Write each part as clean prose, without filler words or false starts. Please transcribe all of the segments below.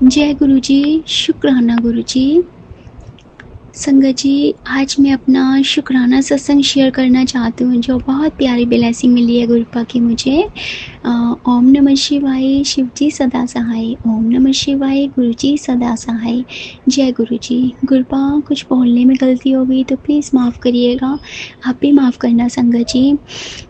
जय गुरु जी, शुक्राना गुरु जी। संगत जी, आज मैं अपना शुक्राना सत्संग शेयर करना चाहती हूँ जो बहुत प्यारी ब्लेसिंग मिली है गुरुपा की मुझे। ओम नमः शिवाय, शिव जी सदा सहाय। ओम नमः शिवाय, गुरु जी सदा सहाय। जय गुरु जी। गुरुपा कुछ बोलने में गलती हो गई तो प्लीज़ माफ़ करिएगा, आप भी माफ़ करना संगत जी।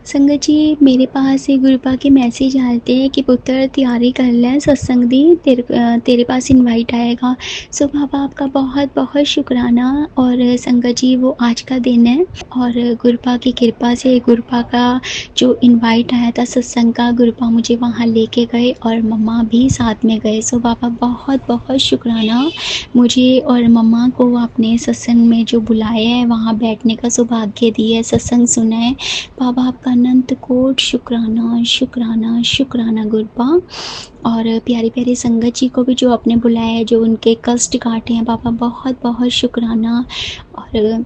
संगत जी, मेरे पास एक गुरुपा के मैसेज आए थे कि पुत्र तैयारी कर ले सत्संग दी, तेरे पास इनवाइट आएगा। सो बाबा आपका बहुत बहुत शुक्राना। और संगत जी वो आज का दिन है और गुरुपा की कृपा से गुरुपा का जो इनवाइट आया था सत्संग का, गुरुपा मुझे वहाँ लेके गए और मम्मा भी साथ में गए। सो बाबा बहुत बहुत शुक्राना, मुझे और मम्मा को आपने सत्संग में जो बुलाया है वहाँ बैठने का सौभाग्य दिया है, सत्संग सुना है। बाबा आपका अनंत कोट शुक्राना शुक्राना शुक्राना गुरुपा। और प्यारी प्यारी संगत जी को भी जो आपने बुलाया है, जो उनके कष्ट काटे हैं, बाबा बहुत बहुत शुक्राना। और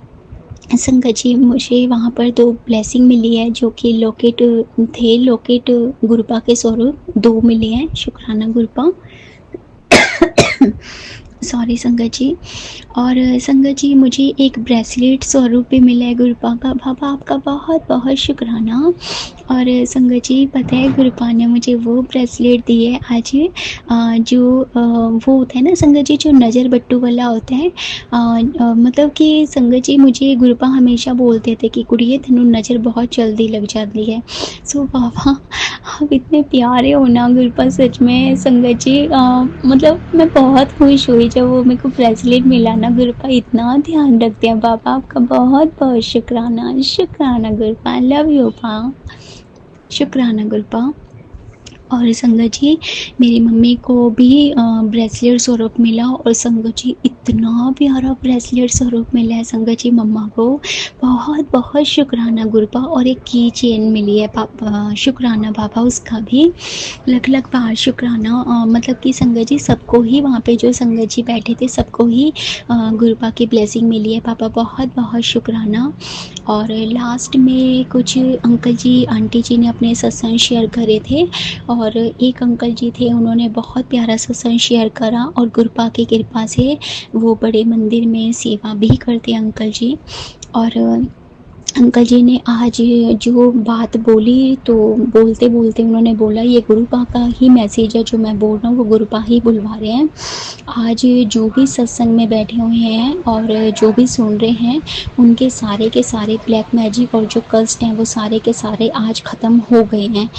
संगत जी मुझे वहाँ पर 2 ब्लेसिंग मिली है जो कि लॉकेट थे, लॉकेट गुरुपा के स्वरूप 2 मिले हैं। शुक्राना गुरुपा। सॉरी संगत जी। और संगत जी मुझे एक ब्रेसलेट स्वरूप भी मिला है गुरुपा का। बाबा आपका बहुत बहुत शुक्राना। और संगत जी पता है गुरुपा ने मुझे वो ब्रेसलेट दी है आज, जो वो होता है ना संगत जी, जो नज़र बट्टू वाला होता है। मतलब कि संगत जी मुझे गुरुपा हमेशा बोलते थे कि कुड़िए तेनू नज़र बहुत जल्दी लग जाती है। सो बाबा आप इतने प्यारे हो ना गुरुपा, सच में संगत जी। मतलब मैं बहुत खुश हुई जब वो मेरे को ब्रेसलेट मिला ना। गुरुपा इतना ध्यान रखते हैं बाबा, आपका बहुत बहुत शुक्राना शुक्राना गुरुपा। लव यू पा। शुक्राना गुरुपा। और संगत जी मेरी मम्मी को भी ब्रेसलेट स्वरूप मिला और संगत जी इतना प्यारा ब्रेसलेट स्वरूप मिला है संगत जी मम्मा को। बहुत बहुत शुक्राना गुरुपा। और एक की चेन मिली है पापा, शुक्राना बाबा उसका भी लख लख बार शुक्राना। मतलब कि संगत जी सबको ही वहाँ पे जो संगत जी बैठे थे सबको ही गुरुपा की ब्लेसिंग मिली है पापा, बहुत बहुत शुक्राना। और लास्ट में कुछ अंकल जी आंटी जी ने अपने सत्संग शेयर करे थे और एक अंकल जी थे, उन्होंने बहुत प्यारा सत्संग शेयर करा और गुरुपा की कृपा से वो बड़े मंदिर में सेवा भी करते अंकल जी। और अंकल जी ने आज जो बात बोली तो बोलते बोलते उन्होंने बोला ये गुरुपा का ही मैसेज है जो मैं बोल रहा हूँ, वो गुरुपा ही बुलवा रहे हैं। आज जो भी सत्संग में बैठे हुए हैं और जो भी सुन रहे हैं उनके सारे के सारे ब्लैक मैजिक और जो कष्ट हैं वो सारे के सारे आज ख़त्म हो गए हैं।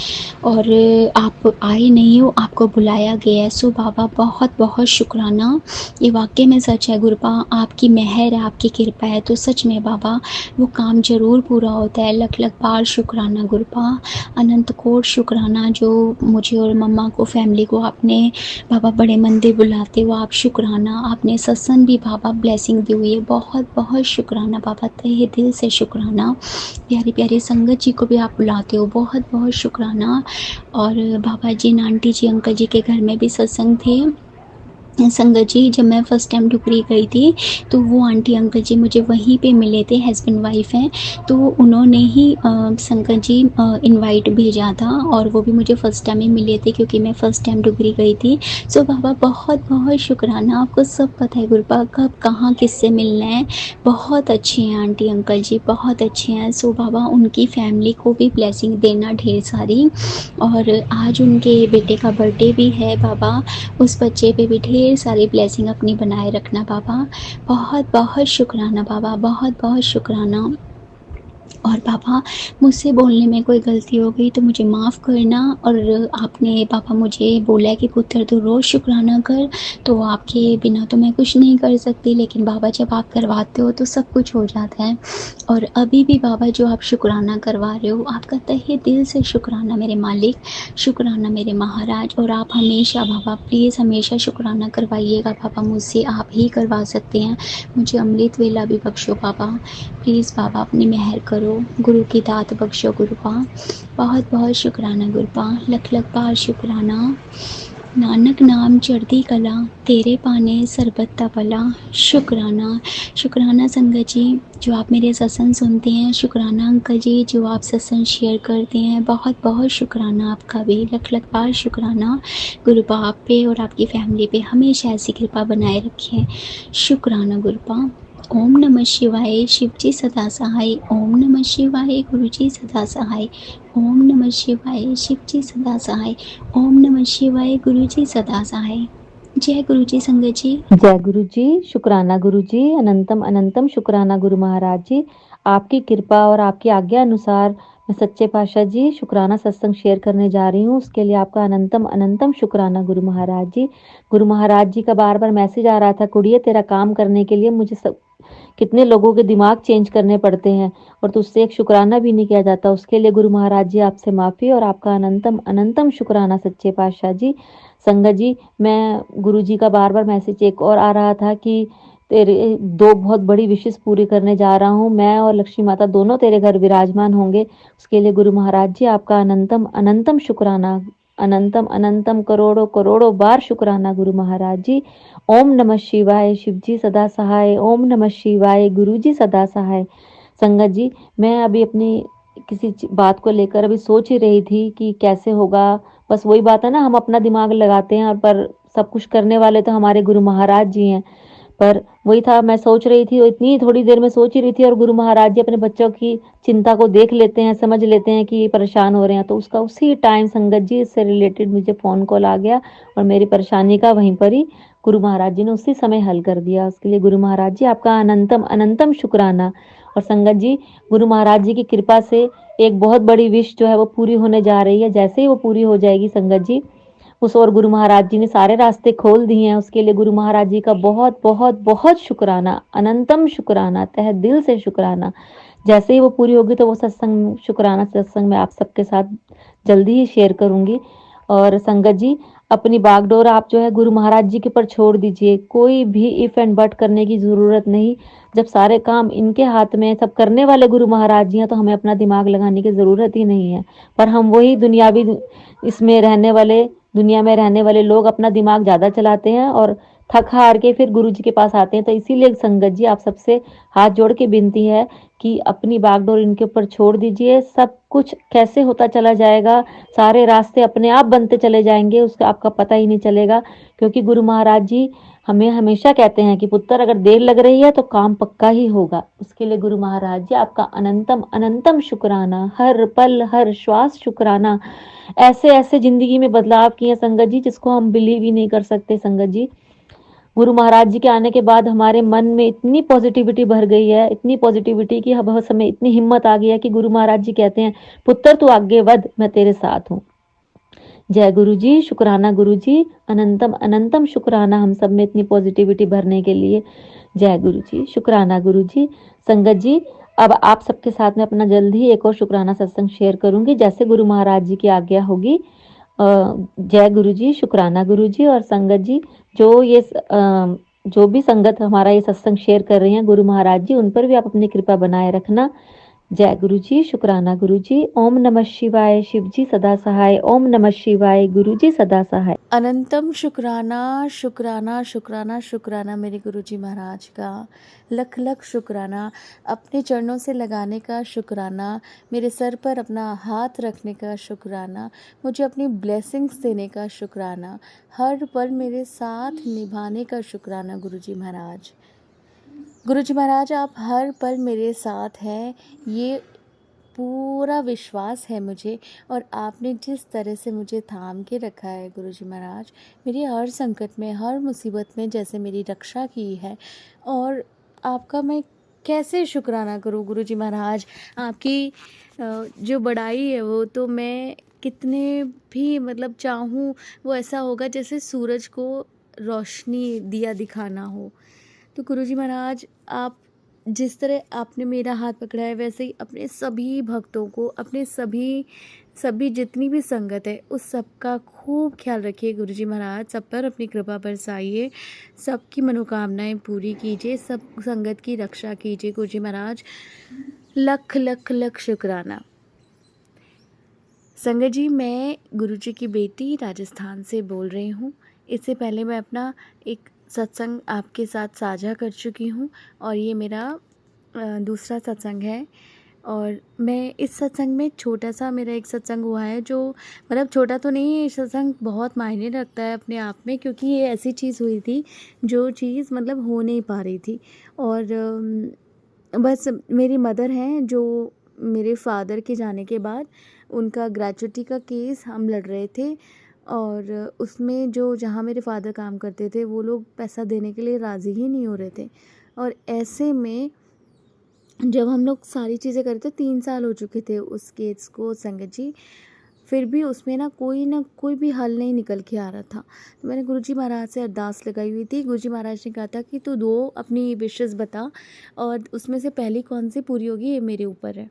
और आप आए नहीं हो, आपको बुलाया गया है। सो बाबा बहुत बहुत शुक्राना। ये वाकई में सच है गुरुपा, आपकी मेहर है, आपकी कृपा है तो सच में बाबा वो काम ज़रूर पूरा होता है। लख लख बार शुक्राना गुरुपा, अनंत कोट शुक्राना जो मुझे और मम्मा को, फैमिली को आपने बाबा बड़े मंदिर बुलाते हो आप। शुक्राना आपने सत्संग भी बाबा ब्लेसिंग दी हुई है, बहुत बहुत शुक्राना बाबा, तहे दिल से शुक्राना। प्यारी प्यारी संगत जी को भी आप बुलाते हो, बहुत बहुत शुक्राना। और बाबा जी आंटी जी अंकल जी के घर में भी सत्संग थे संगत जी। जब मैं फ़र्स्ट टाइम डुगरी गई थी तो वो आंटी अंकल जी मुझे वहीं पे मिले थे, हस्बैंड वाइफ हैं, तो उन्होंने ही संगत जी इनवाइट भेजा था और वो भी मुझे फ़र्स्ट टाइम ही मिले थे क्योंकि मैं फ़र्स्ट टाइम डुगरी गई थी। सो बाबा बहुत बहुत शुक्राना, आपको सब पता है गुरुपा कब कहाँ किससे मिलना है। बहुत अच्छे हैं आंटी अंकल जी, बहुत अच्छे हैं। सो बाबा उनकी फैमिली को भी ब्लेसिंग देना ढेर सारी। और आज उनके बेटे का बर्थडे भी है बाबा, उस बच्चे पे भी ढेर सारी ब्लेसिंग अपनी बनाए रखना बाबा। बहुत बहुत शुक्राना बाबा, बहुत बहुत शुक्राना। और पापा मुझसे बोलने में कोई गलती हो गई तो मुझे माफ़ करना। और आपने पापा मुझे बोला है कि पुत्र तू रोज़ शुक्राना कर, तो आपके बिना तो मैं कुछ नहीं कर सकती, लेकिन बाबा जब आप करवाते हो तो सब कुछ हो जाता है। और अभी भी बाबा जो आप शुक्राना करवा रहे हो, आपका तहे दिल से शुक्राना मेरे मालिक, शुक्राना मेरे महाराज। और आप हमेशा बाबा प्लीज़ हमेशा शुक्राना करवाइएगा बाबा, मुझसे आप ही करवा सकते हैं। मुझे अमृत वेला भी बख्शो बाबा, प्लीज़ बाबा अपनी मेहर करो, गुरु की दात बख्शो गुरुपा। बहुत बहुत शुक्राना गुरुपा, लख लख बार शुक्राना। नानक नाम चढ़ती कला, तेरे पाने सरबत्ता भला। शुक्राना। शुक्राना संगत जी, जो आप मेरे सत्संग सुनते हैं। शुक्राना अंकल जी, जो आप सत्संग शेयर करते हैं। बहुत बहुत शुक्राना आपका भी, लख लख बार शुक्राना। गुरु बाप पे और आपकी फैमिली पे हमेशा ऐसी कृपा बनाए रखें। शुक्राना गुरु बाप। ओम नमः शिवाय। शिव जी सदा सहाय। ओम नमः शिवाय। गुरु जी सदा सहाय। ओम नमः शिवाय। शिव जी सदा सहाय। ओम नमः शिवाय। गुरु जी सदा सहाय। जय गुरु जी संगत जी। जय गुरु जी। शुक्राना गुरु जी। अनंतम अनंतम शुक्राना गुरु महाराज जी। आपकी कृपा और आपकी आज्ञा अनुसार मैं सच्चे पातशाह जी शुक्राना सत्संग शेयर करने जा रही हूँ। उसके लिए आपका अनंतम अनंतम शुक्राना गुरु महाराज जी। गुरु महाराज जी का बार बार मैसेज आ रहा था, कुड़िए तेरा काम करने के लिए मुझे सब कितने लोगों के दिमाग चेंज करने पड़ते हैं और तुझसे एक शुक्राना भी नहीं किया जाता। उसके लिए गुरु महाराज जी आपसे माफी और आपका अनंतम अनंतम शुक्राना सच्चे पातशाह जी। संगत जी, मैं गुरु जी का बार बार मैसेज एक और आ रहा था कि तेरे दो बहुत बड़ी विशेष पूरी करने जा रहा हूँ। मैं और लक्ष्मी माता दोनों तेरे घर विराजमान होंगे। उसके लिए गुरु महाराज जी आपका अनंतम अनंतम शुक्राना, अनंतम अनंतम करोड़ों करोड़ों बार शुक्राना गुरु महाराज जी। ओम नमः शिवाय। शिव जी सदा सहाय। ओम नमः शिवाय। गुरु जी सदा सहाय। संगत जी, मैं अभी अपनी किसी बात को लेकर अभी सोच ही रही थी कि कैसे होगा। बस वही बात है ना, हम अपना दिमाग लगाते हैं और पर सब कुछ करने वाले तो हमारे गुरु महाराज जी हैं। पर वही था, मैं सोच रही थी और इतनी थोड़ी देर में सोच ही रही थी और गुरु महाराज जी अपने बच्चों की चिंता को देख लेते हैं, समझ लेते हैं कि ये परेशान हो रहे हैं। तो उसका उसी टाइम संगत जी इससे रिलेटेड मुझे फोन कॉल आ गया और मेरी परेशानी का वहीं पर ही गुरु महाराज जी ने उसी समय हल कर दिया। उसके लिए गुरु महाराज जी आपका अनंतम अनंतम शुक्राना। और संगत जी, गुरु महाराज जी की कृपा से एक बहुत बड़ी विश जो है वो पूरी होने जा रही है। जैसे ही वो पूरी हो जाएगी संगत जी, उस और गुरु महाराज जी ने सारे रास्ते खोल दिए हैं। उसके लिए गुरु महाराज जी का बहुत बहुत बहुत शुक्राना, अनंतम शुक्राना, तहे दिल से शुक्राना। जैसे ही वो पूरी होगी तो वो सत्संग, शुक्राना सत्संग में आप सबके साथ जल्दी ही शेयर करूंगी। और संगत जी, अपनी बागडोर आप जो है गुरु महाराज जी के ऊपर छोड़ दीजिए। कोई भी इफ एंड बट करने की जरूरत नहीं। जब सारे काम इनके हाथ में, सब करने वाले गुरु महाराज जी हैं, तो हमें अपना दिमाग लगाने की जरूरत ही नहीं है। पर हम वही दुनियावी इसमें रहने वाले, दुनिया में रहने वाले लोग अपना दिमाग ज्यादा चलाते हैं और थक हार के फिर गुरु जी के पास आते हैं। तो इसीलिए संगत जी, आप सबसे हाथ जोड़ के विनती है कि अपनी बागडोर इनके ऊपर छोड़ दीजिए। सब कुछ कैसे होता चला जाएगा, सारे रास्ते अपने आप बनते चले जाएंगे, उसका आपका पता ही नहीं चलेगा। क्योंकि गुरु महाराज जी हमें हमेशा कहते हैं कि पुत्र अगर देर लग रही है तो काम पक्का ही होगा। उसके लिए गुरु महाराज जी आपका अनंतम अनंतम शुक्राना, हर पल हर श्वास शुक्राना। ऐसे ऐसे जिंदगी में बदलाव किए संगत जी, जिसको हम बिलीव ही नहीं कर सकते संगत जी। गुरु महाराज जी के आने के बाद हमारे मन में इतनी पॉजिटिविटी भर गई है, इतनी पॉजिटिविटी की अब हमें इतनी हिम्मत आ गई है कि गुरु महाराज जी कहते हैं, पुत्र तू आगे बढ़, मैं तेरे साथ हूँ। जय गुरु जी। शुक्राना गुरु जी। अनंतम अनंतम शुक्राना हम सब में इतनी पॉजिटिविटी भरने के लिए। जय गुरु जी। शुक्राना गुरु जी। संगत जी, अब आप सबके साथ में अपना जल्द ही एक और शुक्राना सत्संग शेयर करूंगी, जैसे गुरु महाराज जी की आज्ञा होगी। जय गुरु जी। शुक्राना गुरु जी। और संगत जी, जो भी संगत हमारा ये सत्संग शेयर कर रहे हैं गुरु महाराज जी, उन पर भी आप अपनी कृपा बनाए रखना। जय गुरु जी। शुक्राना गुरु जी। ओम नमः शिवाय। शिव जी सदा सहाय। ओम नमः शिवाय। गुरु जी सदा सहाय। अनंतम शुक्राना शुक्राना शुक्राना शुक्राना मेरे गुरुजी महाराज का, लख लख शुक्राना। अपने चरणों से लगाने का शुक्राना, मेरे सर पर अपना हाथ रखने का शुक्राना, मुझे अपनी ब्लेसिंग्स देने का शुक्राना, हर पल मेरे साथ निभाने का शुक्राना गुरुजी महाराज। गुरुजी महाराज, आप हर पल मेरे साथ हैं, ये पूरा विश्वास है मुझे। और आपने जिस तरह से मुझे थाम के रखा है गुरुजी महाराज, मेरी हर संकट में, हर मुसीबत में जैसे मेरी रक्षा की है, और आपका मैं कैसे शुक्राना करूं गुरुजी महाराज। आपकी जो बड़ाई है वो तो मैं कितने भी मतलब चाहूँ वो ऐसा होगा जैसे सूरज को रोशनी दिया दिखाना हो। तो गुरुजी महाराज, आप जिस तरह आपने मेरा हाथ पकड़ा है, वैसे ही अपने सभी भक्तों को, अपने सभी सभी जितनी भी संगत है, उस सब का खूब ख्याल रखिए गुरुजी महाराज। सब पर अपनी कृपा बरसाइए, सबकी मनोकामनाएं पूरी कीजिए, सब संगत की रक्षा कीजिए गुरुजी महाराज। लख लख लख शुक्राना। संगत जी, मैं गुरुजी की बेटी राजस्थान से बोल रही हूँ। इससे पहले मैं अपना एक सत्संग आपके साथ साझा कर चुकी हूँ और ये मेरा दूसरा सत्संग है। और मैं इस सत्संग में छोटा-सा मेरा एक सत्संग हुआ है जो मतलब छोटा तो नहीं है, ये सत्संग बहुत मायने रखता है अपने आप में, क्योंकि ये ऐसी चीज़ हुई थी जो चीज़ मतलब हो नहीं पा रही थी। और बस मेरी मदर हैं जो मेरे फादर के जाने के बाद उनका ग्रेच्युटी का केस हम लड़ रहे थे, और उसमें जो जहाँ मेरे फादर काम करते थे वो लोग पैसा देने के लिए राज़ी ही नहीं हो रहे थे। और ऐसे में जब हम लोग सारी चीज़ें कर रहे थे, 3 साल हो चुके थे उस केस को संगत जी, फिर भी उसमें ना कोई भी हल नहीं निकल के आ रहा था। तो मैंने गुरुजी महाराज से अरदास लगाई हुई थी। गुरुजी महाराज ने कहा था कि तू 2 अपनी विशेज़ बता और उसमें से पहली कौन-सी पूरी होगी ये मेरे ऊपर है।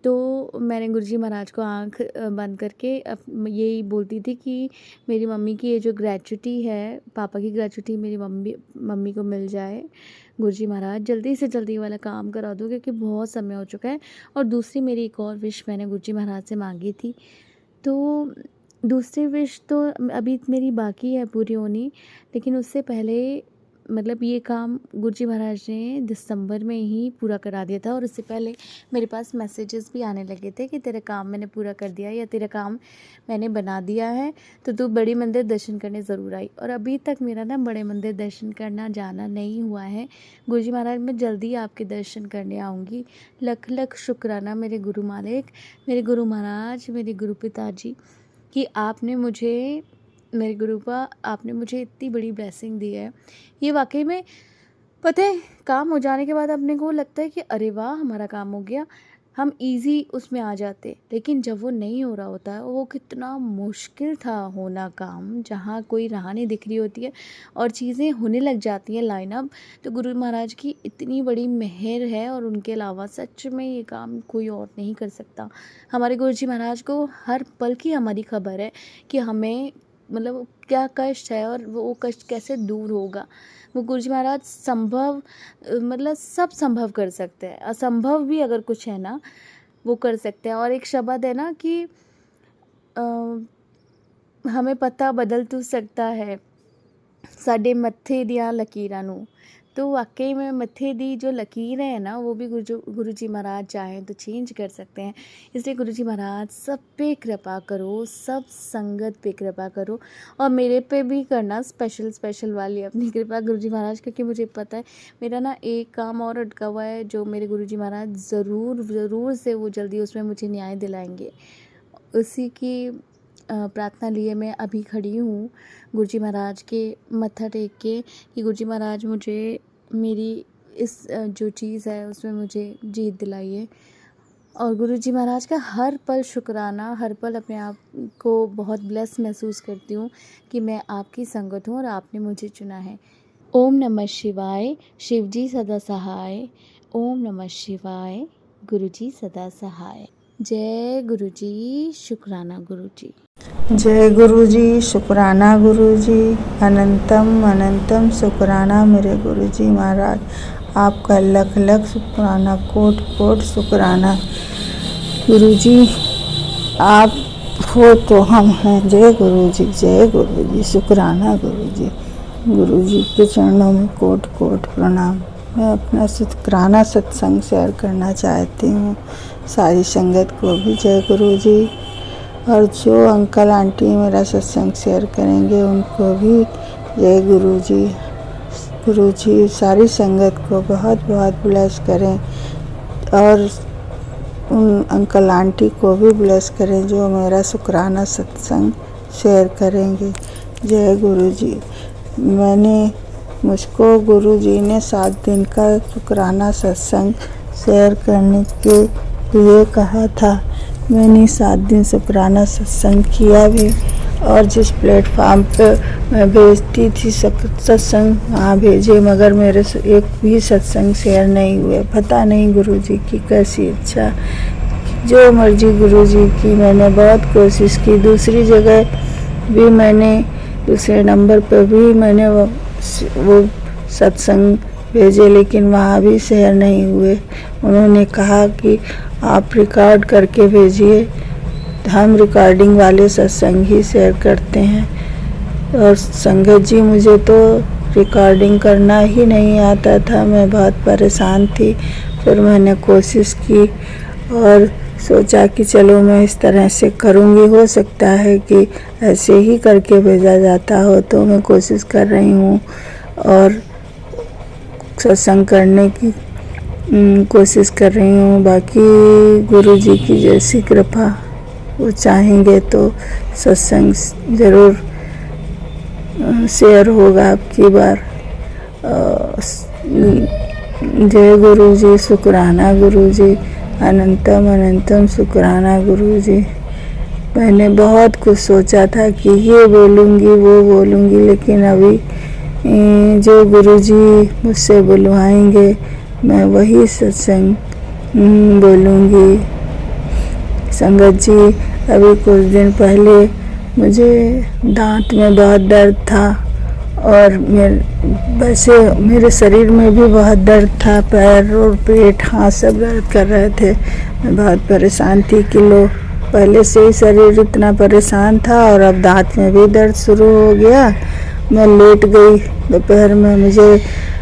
तो मैंने गुरुजी महाराज को आँख बंद करके यही बोलती थी कि मेरी मम्मी की ये जो ग्रेच्युटी है, पापा की ग्रेच्युटी मेरी मम्मी को मिल जाए। गुरुजी महाराज जल्दी से जल्दी वाला काम करा दो, क्योंकि बहुत समय हो चुका है। और दूसरी मेरी एक और विश मैंने गुरुजी महाराज से मांगी थी। तो दूसरी विश तो अभी मेरी बाकी है पूरी होनी, लेकिन उससे पहले मतलब ये काम गुरुजी महाराज ने दिसंबर में ही पूरा करा दिया था। और उससे पहले मेरे पास मैसेजेस भी आने लगे थे कि तेरा काम मैंने पूरा कर दिया या तेरा काम मैंने बना दिया है, तो तू बड़ी मंदिर दर्शन करने ज़रूर आई। और अभी तक मेरा ना बड़े मंदिर दर्शन करना जाना नहीं हुआ है। गुरुजी महाराज, मैं जल्दी आपके दर्शन करने आऊँगी। लख लख शुक्राना मेरे गुरु मालिक, मेरे गुरु महाराज, मेरे गुरु पिताजी कि आपने मुझे मेरे गुरुपा आपने मुझे इतनी बड़ी ब्लेसिंग दी है। ये वाकई में पता है, काम हो जाने के बाद अपने को लगता है कि अरे वाह हमारा काम हो गया, हम इजी उसमें आ जाते। लेकिन जब वो नहीं हो रहा होता है, वो कितना मुश्किल था होना काम, जहाँ कोई राह नहीं दिख रही होती है और चीज़ें होने लग जाती हैं लाइन अप। तो गुरु महाराज की इतनी बड़ी मेहर है और उनके अलावा सच में ये काम कोई और नहीं कर सकता। हमारे गुरुजी महाराज को हर पल की हमारी खबर है कि हमें मतलब क्या कष्ट है और वो कष्ट कैसे दूर होगा। वो गुरुजी महाराज मतलब सब संभव कर सकते हैं। असंभव भी अगर कुछ है ना, वो कर सकते हैं। और एक शब्द है ना कि हमें पता बदल तो सकता है साडे मत्थे दियां लकीरां नूं। तो वाकई में मत्थे दी जो लकीरें हैं ना, वो भी गुरुजी महाराज चाहें तो चेंज कर सकते हैं। इसलिए गुरुजी महाराज सब पे कृपा करो, सब संगत पे कृपा करो और मेरे पे भी करना स्पेशल वाली अपनी कृपा गुरुजी महाराज, क्योंकि मुझे पता है मेरा ना एक काम और अटका हुआ है जो मेरे गुरुजी महाराज ज़रूर से वो जल्दी उसमें मुझे न्याय दिलाएंगे। उसी की प्रार्थना लिए मैं अभी खड़ी हूँ गुरुजी महाराज के मत्था टेक के कि गुरुजी महाराज मुझे मेरी इस जो चीज़ है उसमें मुझे जीत दिलाइए। और गुरुजी महाराज का हर पल शुक्राना, हर पल अपने आप को बहुत ब्लेस महसूस करती हूँ कि मैं आपकी संगत हूँ और आपने मुझे चुना है। ओम नमः शिवाय, शिवजी सदा सहाय। ओम नमः शिवाय, गुरुजी सदा सहाय। जय गुरुजी, शुक्राना गुरुजी। जय गुरुजी, शुक्राना गुरुजी, अनंतम अनंतम शुक्राना मेरे गुरुजी महाराज। आपका लख लख शुक्राना, कोट कोट शुक्राना गुरुजी। आप हो तो हम हैं। जय गुरुजी, शुक्राना गुरुजी। गुरुजी के चरणों में कोट कोट प्रणाम। मैं अपना शुक्राना सत्संग शेयर करना चाहती हूँ सारी संगत को भी। जय गुरुजी। और जो अंकल आंटी मेरा सत्संग शेयर करेंगे उनको भी जय गुरुजी। गुरुजी सारी संगत को बहुत बहुत ब्लेस करें और उन अंकल आंटी को भी ब्लेस करें जो मेरा शुक्राना सत्संग शेयर करेंगे। जय गुरुजी। मुझको गुरुजी ने 7 दिन का शुक्राना सत्संग शेयर करने के लिए कहा था। मैंने 7 दिन शुक्राना सत्संग किया भी और जिस प्लेटफार्म पे मैं भेजती थी सत्संग वहाँ भेजे, मगर मेरे से एक भी सत्संग शेयर नहीं हुए। पता नहीं गुरुजी की कैसी इच्छा, जो मर्जी गुरुजी की। मैंने बहुत कोशिश की, दूसरी जगह भी मैंने दूसरे नंबर पर भी मैंने वो सत्संग भेजे, लेकिन वहाँ भी शेयर नहीं हुए। उन्होंने कहा कि आप रिकॉर्ड करके भेजिए हम रिकॉर्डिंग वाले सत्संग ही शेयर करते हैं। और संगत जी, मुझे तो रिकॉर्डिंग करना ही नहीं आता था, मैं बहुत परेशान थी। फिर मैंने कोशिश की और सोचा कि चलो मैं इस तरह से करूँगी, हो सकता है कि ऐसे ही करके भेजा जाता हो। तो मैं कोशिश कर रही हूँ और सत्संग करने की कोशिश कर रही हूँ। बाकी गुरु जी की जैसी कृपा, वो चाहेंगे तो सत्संग ज़रूर शेयर होगा अब की बार। जय गुरु जी, शुक्राना गुरु जी, अनंतम अनंतम शुक्राना गुरु जी। मैंने बहुत कुछ सोचा था कि ये बोलूँगी वो बोलूँगी, लेकिन अभी जो गुरु जी मुझसे बुलवाएंगे मैं वही सत्संग बोलूँगी। संगत जी, अभी कुछ दिन पहले मुझे दांत में बहुत दर्द था और वैसे मेरे शरीर में भी बहुत दर्द था, पैर और पेट हाथ सब दर्द कर रहे थे। मैं बहुत परेशान थी कि लो, पहले से ही शरीर इतना परेशान था और अब दांत में भी दर्द शुरू हो गया। मैं लेट गई दोपहर में, मुझे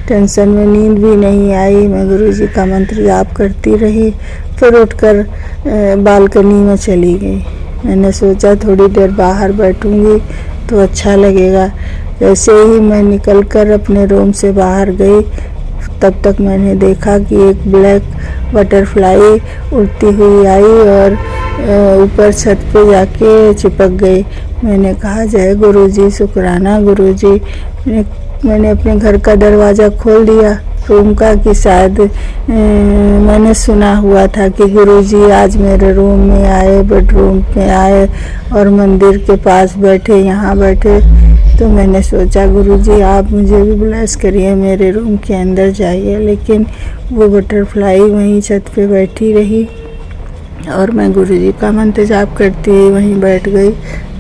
टेंशन में नींद भी नहीं आई। मैं गुरुजी का मंत्र जाप करती रही, फिर उठकर बालकनी में चली गई। मैंने सोचा थोड़ी देर बाहर बैठूंगी तो अच्छा लगेगा। जैसे ही मैं निकलकर अपने रूम से बाहर गई, तब तक मैंने देखा कि एक ब्लैक बटरफ्लाई उड़ती हुई आई और ऊपर छत पे जाके चिपक गई। मैंने कहा जय गुरुजी, शुक्राना गुरुजी। मैंने अपने घर का दरवाज़ा खोल दिया रूम का कि शायद मैंने सुना हुआ था कि गुरुजी आज मेरे रूम में आए, बेडरूम में आए और मंदिर के पास बैठे, यहाँ बैठे। तो मैंने सोचा गुरुजी आप मुझे भी ब्लेस करिए, मेरे रूम के अंदर जाइए। लेकिन वो बटरफ्लाई वहीं छत पे बैठी रही और मैं गुरुजी का मंत्र जाप करती हुई वहीं बैठ गई।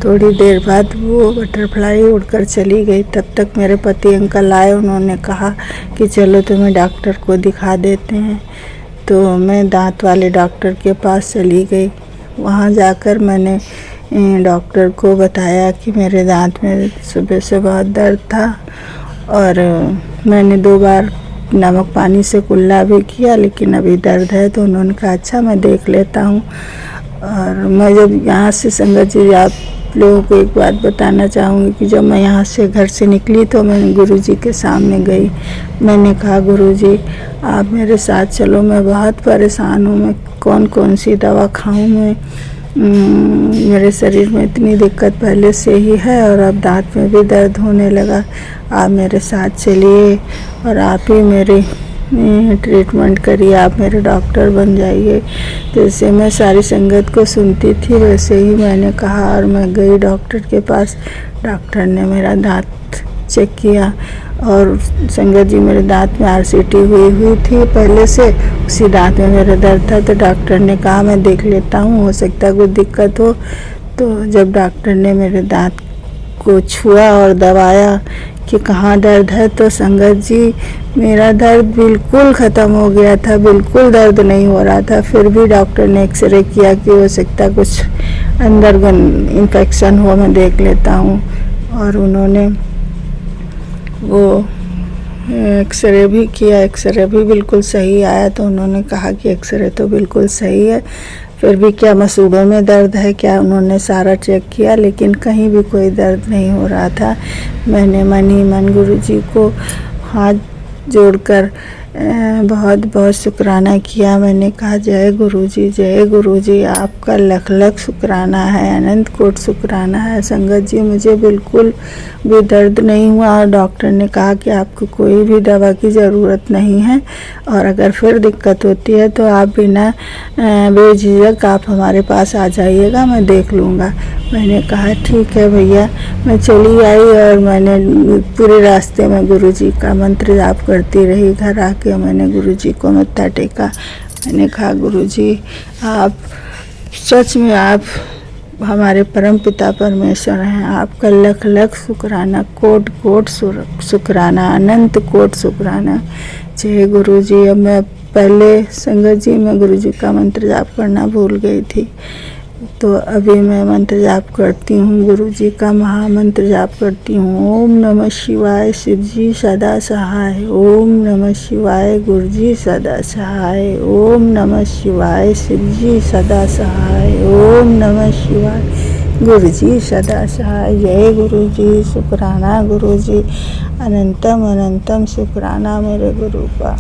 थोड़ी देर बाद वो बटरफ्लाई उड़कर चली गई। तब तक मेरे पति अंकल आए, उन्होंने कहा कि चलो तुम्हें डॉक्टर को दिखा देते हैं। तो मैं दांत वाले डॉक्टर के पास चली गई। वहाँ जाकर मैंने डॉक्टर को बताया कि मेरे दांत में सुबह से बहुत दर्द था और मैंने 2 बार नमक पानी से कुल्ला भी किया, लेकिन अभी दर्द है। तो उन्होंने कहा अच्छा मैं देख लेता हूँ। और मैं जब यहाँ से संगत जी, आप लोगों को एक बात बताना चाहूँगी कि जब मैं यहाँ से घर से निकली तो मैं गुरुजी के सामने गई। मैंने कहा गुरुजी आप मेरे साथ चलो, मैं बहुत परेशान हूँ, मैं कौन सी दवा खाऊँ। मैं मेरे शरीर में इतनी दिक्कत पहले से ही है और अब दांत में भी दर्द होने लगा। आप मेरे साथ चलिए और आप ही मेरे ट्रीटमेंट करिए, आप मेरे डॉक्टर बन जाइए। जैसे मैं सारी संगत को सुनती थी वैसे ही मैंने कहा और मैं गई डॉक्टर के पास। डॉक्टर ने मेरा दांत चेक किया और संगत जी मेरे दांत में RCT हुई थी पहले से, उसी दांत में मेरा दर्द था। तो डॉक्टर ने कहा मैं देख लेता हूँ, हो सकता है कोई दिक्कत हो। तो जब डॉक्टर ने मेरे दांत को छुआ और दबाया कि कहाँ दर्द है, तो संगत जी मेरा दर्द बिल्कुल ख़त्म हो गया था, बिल्कुल दर्द नहीं हो रहा था। फिर भी डॉक्टर ने एक्सरे किया कि हो सकता है कुछ अंदर इन्फेक्शन हो, मैं देख लेता हूँ। और उन्होंने वो एक्सरे भी किया, एक्सरे भी बिल्कुल सही आया। तो उन्होंने कहा कि एक्सरे तो बिल्कुल सही है, फिर भी क्या मसूड़ों में दर्द है क्या, उन्होंने सारा चेक किया लेकिन कहीं भी कोई दर्द नहीं हो रहा था। मैंने मन ही मन गुरुजी को हाथ जोड़कर बहुत बहुत शुक्राना किया। मैंने कहा जय गुरुजी, आपका लख लख शुक्राना है, अनंत कोट शुक्राना है। संगत जी मुझे बिल्कुल भी दर्द नहीं हुआ और डॉक्टर ने कहा कि आपको कोई भी दवा की ज़रूरत नहीं है और अगर फिर दिक्कत होती है तो आप बिना बेझिझक आप हमारे पास आ जाइएगा, मैं देख लूँगा। मैंने कहा ठीक है भैया। मैं चली आई और मैंने पूरे रास्ते में गुरुजी का मंत्र जाप करती रही। घर आके मैंने गुरुजी को मत्था टेका। मैंने कहा गुरुजी आप सच में आप हमारे परम पिता परमेश्वर हैं, आपका लख लख शुक्राना, कोट कोट शुक्राना, अनंत कोट शुक्राना। जय गुरुजी। अब मैं पहले संगत जी मैं गुरुजी का मंत्र जाप करना भूल गई थी। तो अभी मैं मंत्र जाप करती हूँ, गुरु जी का महामंत्र जाप करती हूँ। ओम नमः शिवाय, शिव जी सदा सहाय। ओम नमः शिवाय, गुरु जी सदा सहाय। ओम नमः शिवाय, शिव जी सदा सहाय। ओम नमः शिवाय, गुरु जी सदा सहाय। जय गुरु जी, शुक्राना गुरु जी, अनंतम अनंतम शुक्राना मेरे गुरु का।